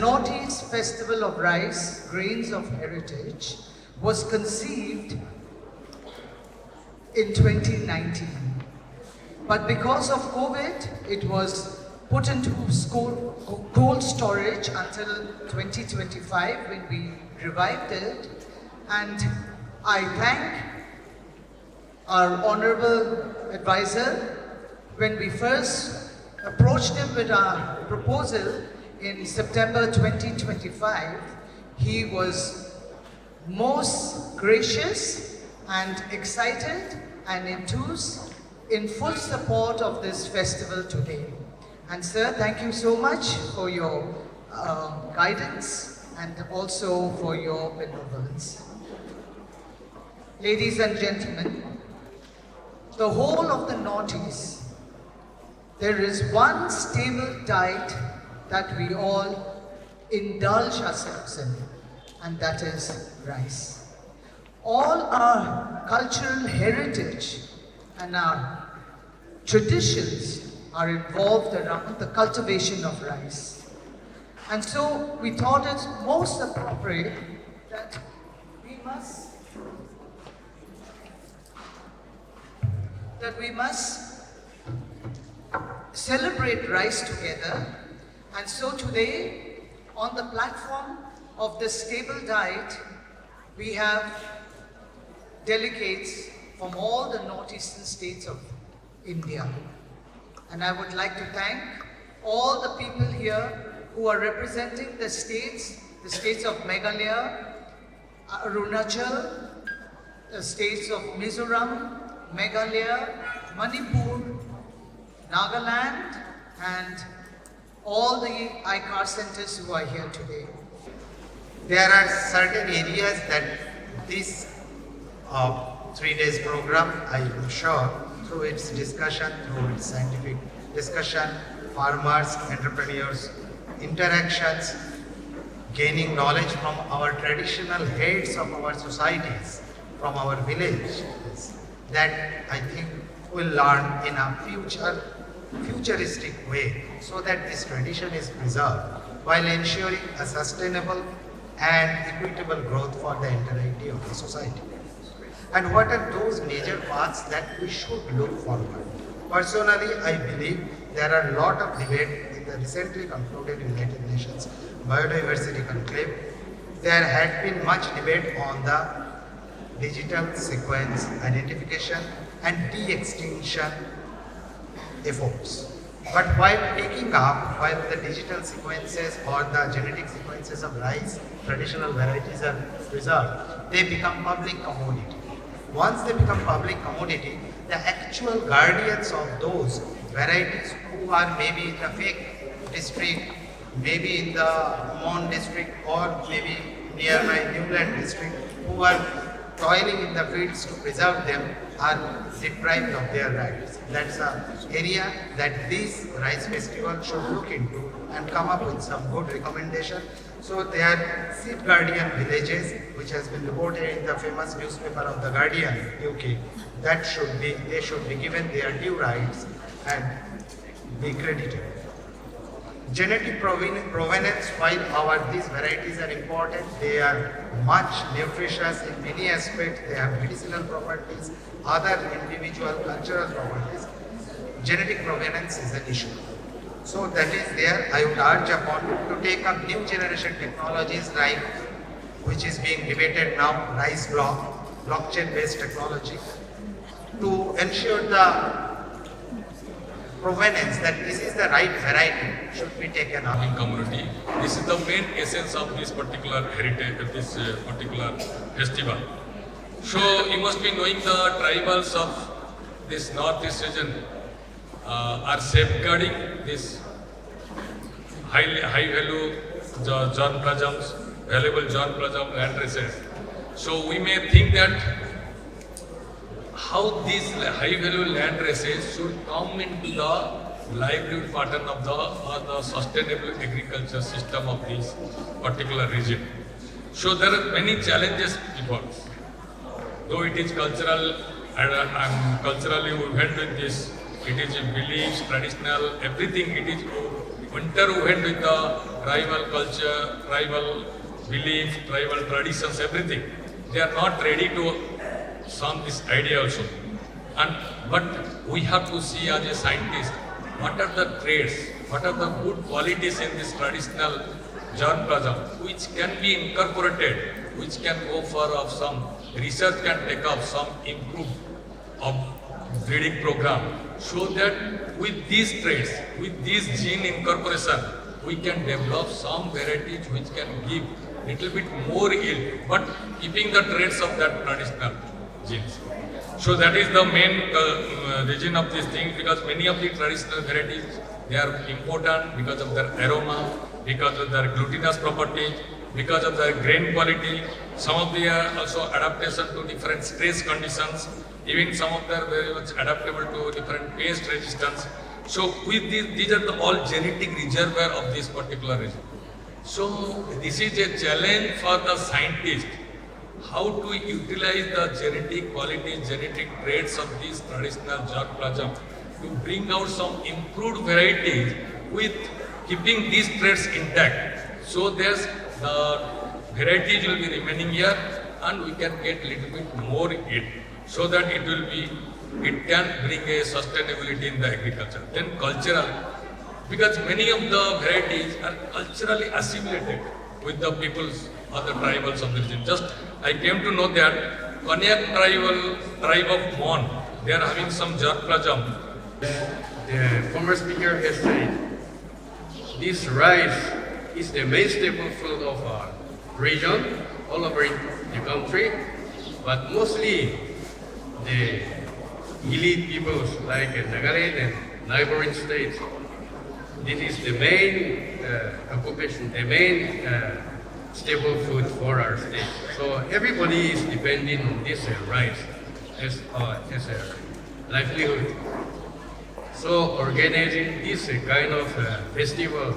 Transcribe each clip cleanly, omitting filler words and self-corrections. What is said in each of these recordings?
Northeast Festival of Rice, Grains of Heritage, was conceived in 2019. But because of COVID, it was put into cold storage until 2025 when we revived it. And I thank our honorable advisor. When we first approached him with our proposal in September 2025, he was most gracious and excited and enthused in full support of this festival today. And sir, thank you so much for your guidance and also for your benevolence. Ladies and gentlemen, the whole of the Northeast, there is one stable diet that we all indulge ourselves in, and that is rice. All our cultural heritage and our traditions are involved around the cultivation of rice. And so we thought it most appropriate that we must celebrate rice together. And so today, on the platform of this stable diet, we have delegates from all the northeastern states of India. And I would like to thank all the people here who are representing the states of Meghalaya, Arunachal, the states of Mizoram, Meghalaya, Manipur, Nagaland, and all the ICAR centers who are here today. There are certain areas that this 3 days program, I am sure, through its discussion, through its scientific discussion, farmers, entrepreneurs, interactions, gaining knowledge from our traditional heads of our societies, from our villages, that I think will learn in a futuristic way, so that this tradition is preserved while ensuring a sustainable and equitable growth for the entirety of the society. And what are those major paths that we should look forward? Personally, I believe there are a lot of debate in the recently concluded United Nations Biodiversity Conclave. There had been much debate on the digital sequence identification and de-extinction efforts. But while the digital sequences or the genetic sequences of rice, traditional varieties are preserved, they become public commodity. Once they become public commodity, the actual guardians of those varieties who are maybe in the fake district, maybe in the Mon district, or maybe nearby Newland district, who are toiling in the fields to preserve them, are deprived of their rights. That's an area that this rice festival should look into and come up with some good recommendation. So there are seed guardian villages, which has been reported in the famous newspaper of The Guardian, UK. They should be given their due rights and be credited. Genetic provenance, while these varieties are important, they are much nutritious in many aspects. They have medicinal properties, other individual cultural properties. Genetic provenance is an issue. So that is there. I would urge upon to take up new generation technologies like, which is being debated now, rice blockchain based technology, to ensure the provenance, that this is the right variety, should be taken up. Community. This is the main essence of this particular heritage, this particular festival. So you must be knowing the tribals of this northeast region are safeguarding this high value germplasms, valuable germplasm landraces. So we may think that how these high value landraces should come into the livelihood pattern of the sustainable agriculture system of this particular region. So there are many challenges before. Though it is cultural and culturally woven with this, it is beliefs, traditional, everything, it is interwoven with the tribal culture, tribal belief, tribal traditions, everything. They are not ready to some this idea also. But we have to see as a scientist what are the traits, what are the good qualities in this traditional germplasm which can be incorporated, which can go for some research can take up some improved breeding program, so that with these traits, with this gene incorporation, we can develop some varieties which can give little bit more yield, but keeping the traits of that traditional genes. So that is the main reason of this thing, because many of the traditional varieties, they are important because of their aroma, because of their glutinous properties, because of their grain quality. Some of them are also adaptation to different stress conditions. Even some of them are very much adaptable to different pest resistance. So with these are the all genetic reservoir of this particular region. So this is a challenge for the scientist, how to utilize the genetic qualities, genetic traits of this traditional germplasm to bring out some improved varieties with keeping these traits intact. So there's the varieties will be remaining here and we can get little bit more yield, so that it can bring a sustainability in the agriculture. Then cultural, because many of the varieties are culturally assimilated with the peoples or the tribals of the region. Just I came to know that Konyak tribe of Mon, they are having some germplasm. The former speaker has said, this rice is the main staple food of our region, all over the country, but mostly the elite peoples like Nagaland and neighboring states, this is the main occupation, the main staple food for our state. So everybody is depending on this rice as a livelihood. So organizing this kind of festival,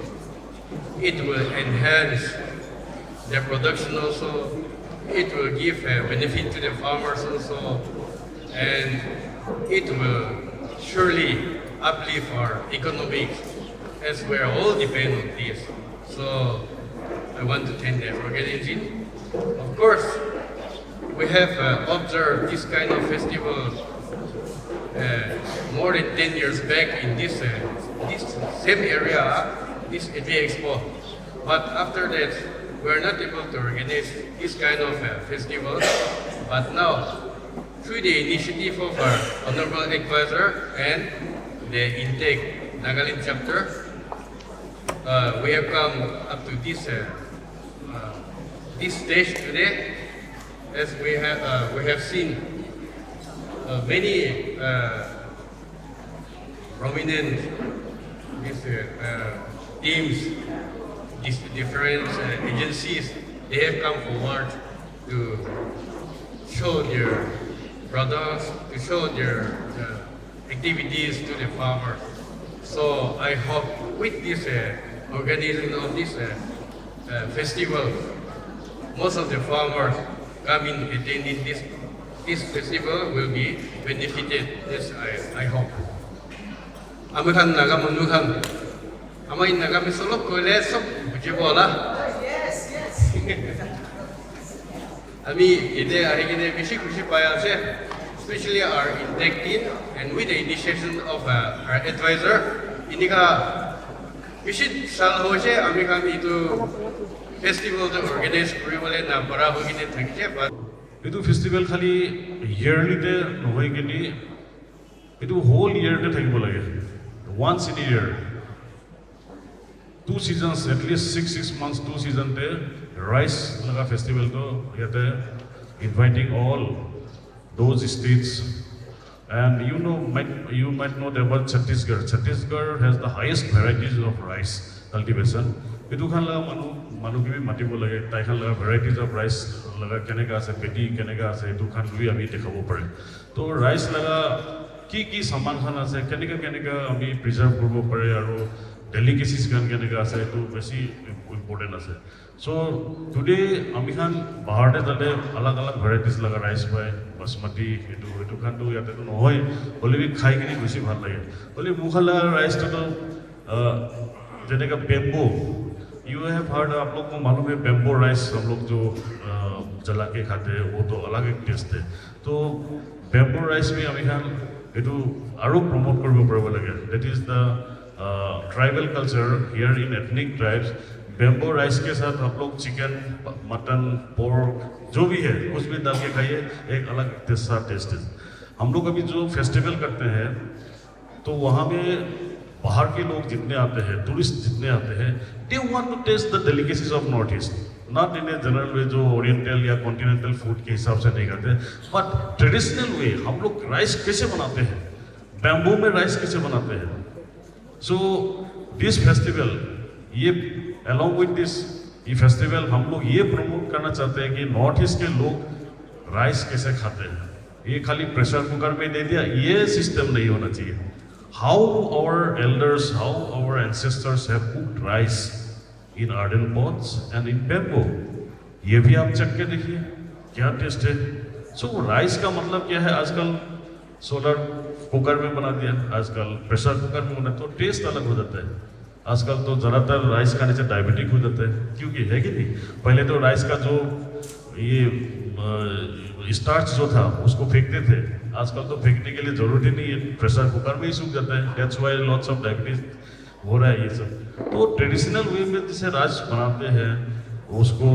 it will enhance the production also, it will give a benefit to the farmers also, and it will surely uplift our economics, as we all depend on this. So I want to thank the organizing. Of course, we have observed this kind of festival more than 10 years back in this same area, this Agri Expo. But after that, we are not able to organize this kind of festival. But now, through the initiative of our Honorable Advisor and the INTACH Nagaland Chapter, we have come up to this stage today, as we have seen many prominent teams, these different agencies. They have come forward to show their products, to show their activities to the farmers. So I hope with this organizing of this festival, most of the farmers coming attending this festival will be benefited. Yes, I hope. Amukan nagamunukan. Amay nagamisolok ko lesok bujibola. Yes, yes. Ami ide ahigine bishi kushi payase, especially our INTACH team, and with the initiation of our advisor, inika bishi sal hoje ami kami itu festival to organize kuribole na para hogine thakje. But itu festival khali yearly te nohoi kini itu whole year te thakibo lage. Once in a year, 2 seasons, at least 6 months, 2 seasons te rice laga festival to yate inviting all those states. And you might know about Chhattisgarh. Chhattisgarh has the highest varieties of rice cultivation. Itu khan laga manu ki bhi matibo lage, tai khan laga varieties of rice laga keneka ase, peti keneka ase, itu khan lui ami dekhabo pare. To rice laga কি সামান খান আছে কেনেকা আমি preserve কৰিব পাৰে আৰু ডেলিকেচিছ খান কেনেকা আছে এইটো বেছি ইম্পৰ্টেণ্ট আছে সো টুডে আমি খান বাহাৰতে যাতে আলাগ আলাগ ভেৰাইটিজ লগা ৰাইচ পায় বাসমতি এইটো খানটো ইয়াতেতো নহয় হ'লে খাই কিনি বেছি ভাল লাগে হ'লে মুখালা ৰাইচটো যেনেকা यू हैव हर्ड, आप लोग को मालूम है बेम्बो राइस हम लोग जो जला के खाते हैं वो तो अलग एक टेस्ट है. तो बेम्बो राइस भी अभी हम एटू आरो प्रमोट करबो परबो लगे. That is the tribal culture here in ethnic tribes. Bamboo rice के साथ हम लोग चिकन, मटन, पोर्क जो भी है कुछ भी डाल के खाइए, एक अलग टेस्ट है. हम लोग अभी जो फेस्टिवल करते हैं तो वहाँ पे बाहर के लोग जितने आते हैं, टूरिस्ट जितने आते हैं, they want to taste the delicacies of north east. Not in a general way जो ओरिएंटल या कॉन्टिनेंटल फूड के हिसाब से नहीं करते, बट ट्रेडिशनल वे हम लोग राइस कैसे बनाते हैं, बैम्बू में राइस कैसे बनाते हैं. सो दिस फेस्टिवल, ये अलॉन्ग विद दिस ये फेस्टिवल हम लोग ये प्रमोट करना चाहते हैं कि नॉर्थ ईस्ट के लोग राइस कैसे खाते हैं. ये खाली प्रेशर कुकर में दे दिया, ये सिस्टम नहीं होना चाहिए. How our elders, how our ancestors have cooked rice in earthen pots and in bamboo. ये भी आप चख के देखिए क्या टेस्ट है. सो राइस का मतलब क्या है, आजकल सोलर कुकर में बना दिया, आजकल प्रेशर कुकर में बना, तो टेस्ट अलग हो जाता है. आजकल तो ज़्यादातर राइस खाने से डायबिटिक हो जाता है, क्योंकि है कि नहीं. पहले तो राइस का जो ये स्टार्च जो था उसको फेंकते थे, आजकल तो फेंकने के लिए जरूरत ही नहीं है, प्रेशर कुकर में ही सूख जाता है. That's why lots of diabetes हो रहा है ये सब. तो ट्रेडिशनल वे में जैसे राइस बनाते हैं उसको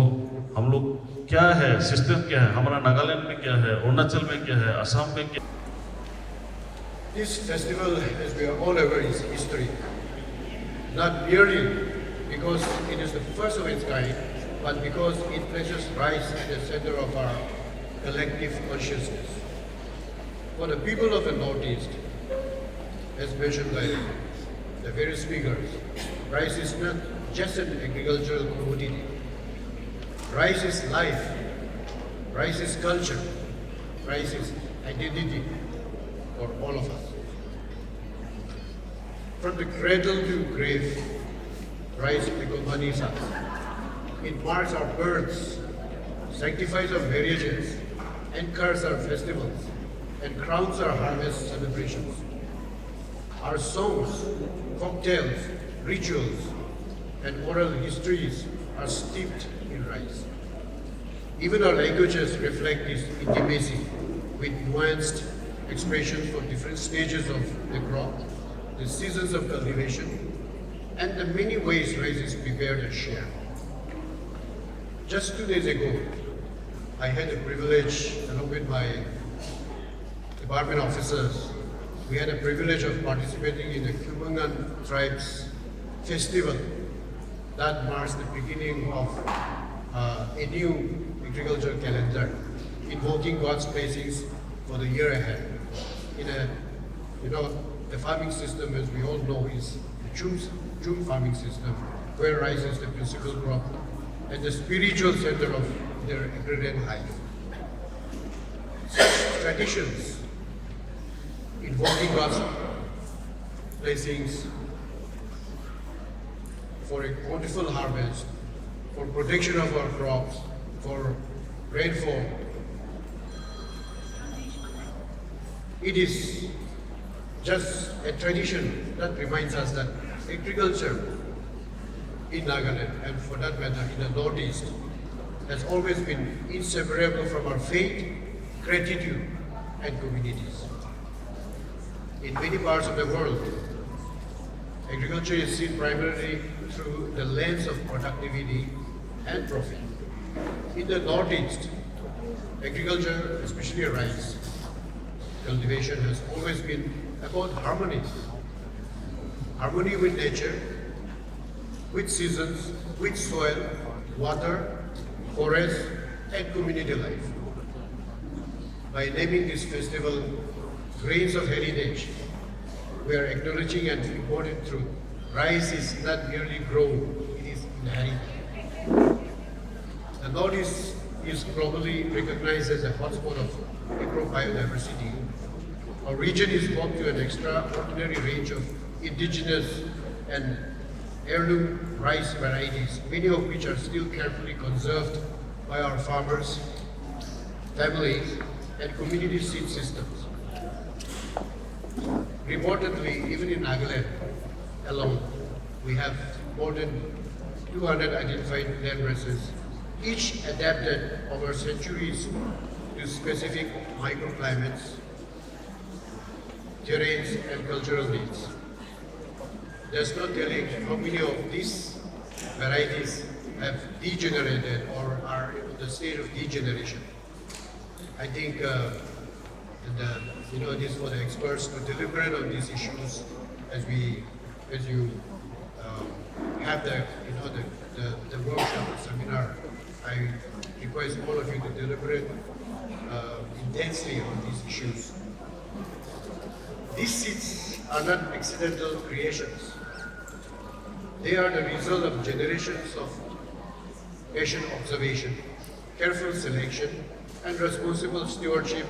हम लोग, क्या है सिस्टम, क्या है हमारा नागालैंड में, क्या है अरुणाचल में, क्या है असम में, क्या. This festival, as we are all aware, is history. Not merely because it is the first of its kind, but because it places rice at the center of our collective consciousness. For the people of the Northeast, as mentioned by the various speakers, rice is not just an agricultural commodity. Rice is life, rice is culture, rice is identity for all of us. From the cradle to grave, rice accompanies us. It marks our births, sanctifies our marriages, anchors our festivals, and crowns our harvest celebrations. Our songs, cocktails, rituals, and oral histories are steeped in rice. Even our languages reflect this intimacy with nuanced expressions for different stages of the crop, the seasons of cultivation, and the many ways rice is prepared and shared. Just 2 days ago, I had a privilege, along with my department officers, we had a privilege of participating in the Chümoukedima tribe's festival that marks the beginning of a new agricultural calendar, invoking God's blessings for the year ahead. The farming system, as we all know, is the Chum farming system, where rice is the principal crop and the spiritual center of their agrarian life. Such traditions, invoking God's blessings for a bountiful harvest, for protection of our crops, for rainfall, it is just a tradition that reminds us that agriculture in Nagaland, and for that matter in the Northeast, has always been inseparable from our faith, gratitude, and communities. In many parts of the world, agriculture is seen primarily through the lens of productivity and profit. In the Northeast, agriculture, especially rice cultivation, has always been about harmony. Harmony with nature, with seasons, with soil, water, forest, and community life. By naming this festival Grains of Heritage, we are acknowledging an important truth. Rice is not merely grown, it is inherited. The Northeast is globally recognized as a hotspot of agro-biodiversity. Our region is home to an extraordinary range of indigenous and heirloom rice varieties, many of which are still carefully conserved by our farmers, families, and community seed systems. Reportedly, even in Nagaland alone, we have more than 200 identified landraces, each adapted over centuries to specific microclimates, terrains, and cultural needs. There's no telling how many of these varieties have degenerated or are in the state of degeneration. I think this for the experts to deliberate on these issues as you have the workshop, the seminar. I request all of you to deliberate intensely on these issues. These seeds are not accidental creations. They are the result of generations of patient observation, careful selection, and responsible stewardship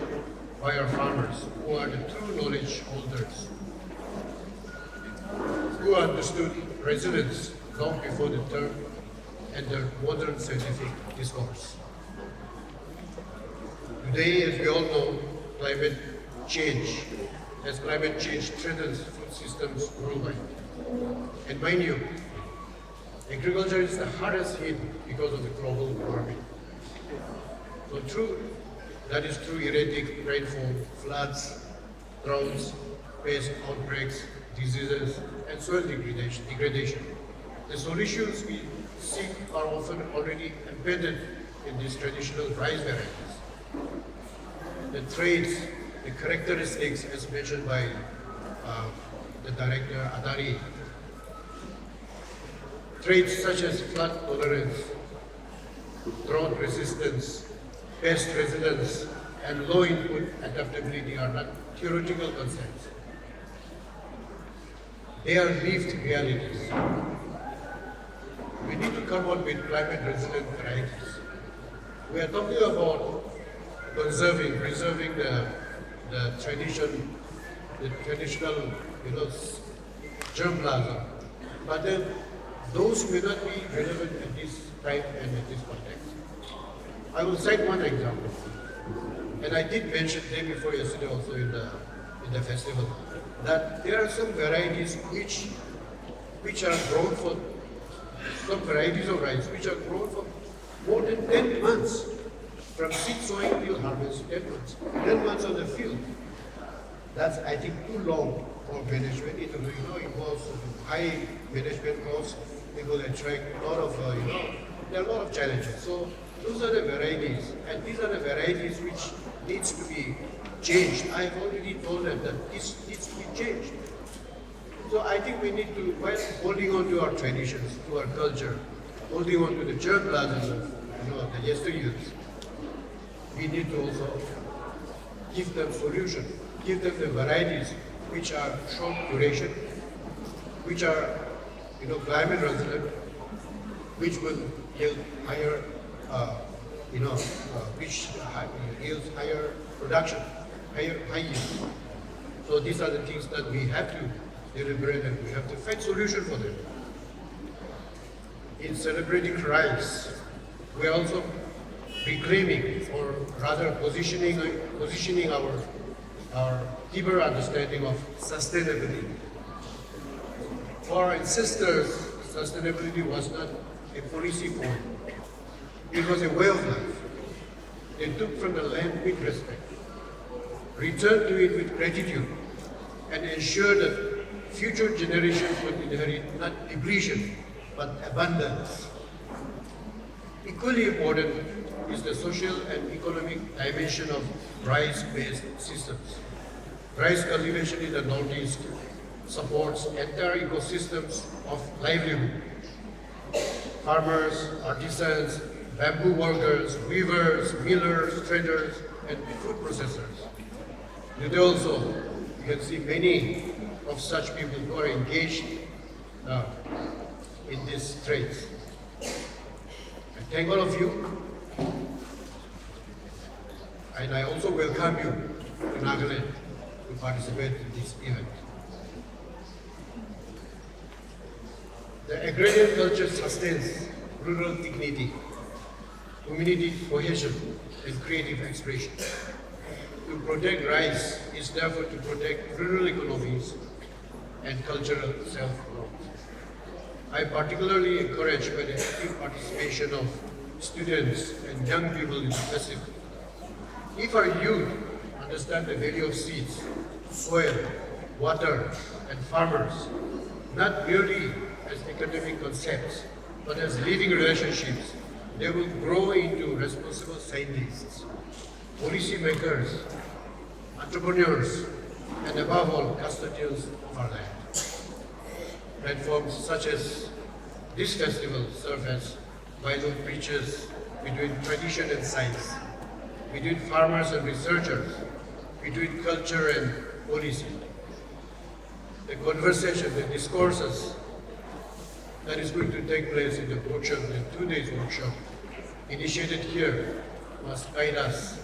by our farmers, who are the true knowledge holders, who understood resilience long before the term and the modern scientific discourse. Today, as we all know, climate change threatens food systems worldwide. And mind you, agriculture is the hardest hit because of the global warming. So that is through erratic rainfall, floods, droughts, pest outbreaks, diseases, and soil degradation. The solutions we seek are often already embedded in these traditional rice varieties. The traits, the characteristics, as mentioned by the director Adari, traits such as flood tolerance, drought resistance, pest resilience, and low input adaptability are not theoretical concepts. They are lived realities. We need to come up with climate resilient varieties. We are talking about preserving the traditional, germplasm. But then those may not be relevant at this time and at this context. I will cite one example, and I did mention day before yesterday also in the festival, that there are some varieties which are grown for some varieties of rice which are grown for more than 10 months, from seed sowing till harvest. 10 months on the field. That's, I think, too long for management. It involves high management costs. It will attract a lot of there are a lot of challenges. So those are the varieties, and these are the varieties which needs to be changed. I've already told them that this needs to be changed. So I think we need to, while holding on to our traditions, to our culture, holding on to the germplasm of the yesteryears, we need to also give them solution, give them the varieties which are short duration, which are climate resilient, which will yield higher which yields higher production, high yield. So these are the things that we have to deliberate and we have to find solution for them. In celebrating rice, we are also reclaiming, or rather positioning our deeper understanding of sustainability. For our ancestors, sustainability was not a policy point. It was a way of life. They took from the land with respect, returned to it with gratitude, and ensured that future generations would inherit not depletion, but abundance. Equally important is the social and economic dimension of rice-based systems. Rice cultivation in the Northeast supports entire ecosystems of livelihood. Farmers, artisans, bamboo workers, weavers, millers, traders, and food processors. Today also, you can see many of such people who are engaged in these trades. I thank all of you, and I also welcome you to Nagaland to participate in this event. The agrarian culture sustains rural dignity, community cohesion, and creative expression. To protect rice is therefore to protect rural economies and cultural self-growth. I am particularly encouraged by the active participation of students and young people in the festival. If our youth understand the value of seeds, soil, water, and farmers, not merely as academic concepts, but as living relationships, they will grow into responsible scientists, policy makers, entrepreneurs, and above all, custodians of our land. Platforms such as this festival serve as vital bridges between tradition and science, between farmers and researchers, between culture and policy. The conversation, the discourses that is going to take place in the workshop, the 2 days workshop, initiated here, must guide us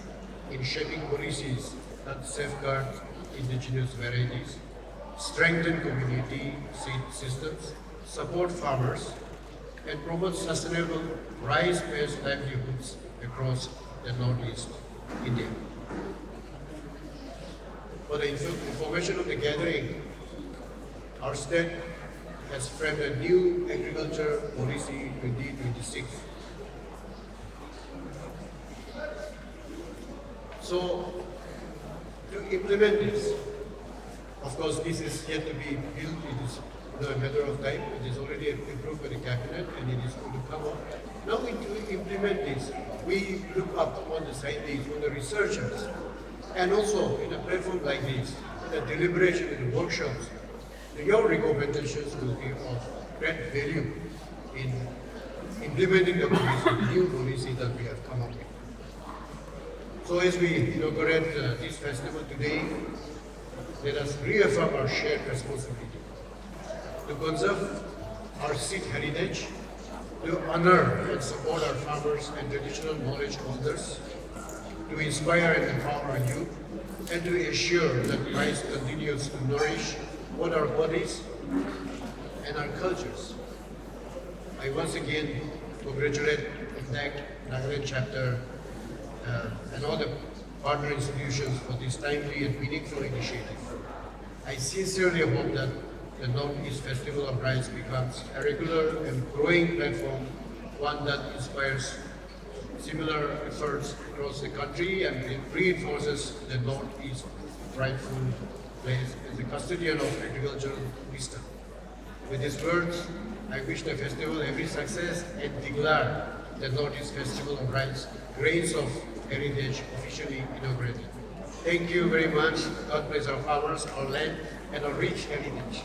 in shaping policies that safeguard indigenous varieties, strengthen community seed systems, support farmers, and promote sustainable rice-based livelihoods across the Northeast India. For the information of the gathering, our state has framed a new agriculture policy 2026. So, to implement this, of course, this is yet to be built. It is a matter of time. It is already approved by the cabinet, and it is going to come up. Now, to implement this, we look up on the scientists, on the researchers, and also in a platform like this, in the deliberation, in the workshops, your recommendations will be of great value in implementing the policy, the new policy that we have come up with. So as we inaugurate this festival today, let us reaffirm our shared responsibility to conserve our seed heritage, to honor and support our farmers and traditional knowledge holders, to inspire and empower our youth, and to ensure that rice continues to nourish both our bodies and our cultures. I once again congratulate INTACH Nagaland Chapter and all the partner institutions for this timely and meaningful initiative. I sincerely hope that the Northeast Festival of Rice becomes a regular and growing platform, one that inspires similar efforts across the country and it reinforces the Northeast's rightful place as the custodian of agricultural wisdom. With these words, I wish the festival every success and declare the Northeast Festival of Rice Grains of Heritage officially inaugurated. Thank you very much. God bless our farmers, our land, and our rich heritage.